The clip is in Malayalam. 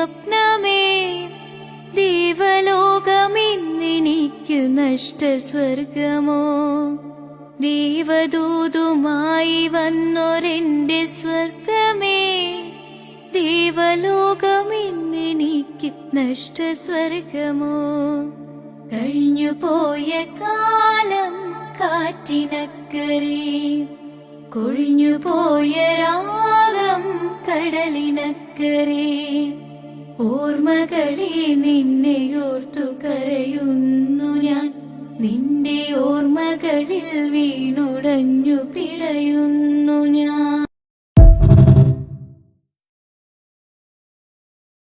സ്വപ്നമേ, ദൈവലോകമിന്നെനിക്കു നഷ്ടസ്വർഗമോ. ദൈവദൂതുമായി വന്നൊരെന്റെ സ്വർഗമേ, ദൈവലോകമിന്നെനിക്ക് നഷ്ടസ്വർഗമോ. കഴിഞ്ഞുപോയ കാലം കാറ്റിനക്കരെ, കൊഴിഞ്ഞുപോയ രാഗം കടലിനക്കരെ. ഓർമ്മകളെ നിന്നെ ഓർത്തു കരയുന്നു ഞാൻ, നിന്റെ ഓർമ്മകളിൽ വീണുടഞ്ഞു പിടയുന്നു ഞാൻ.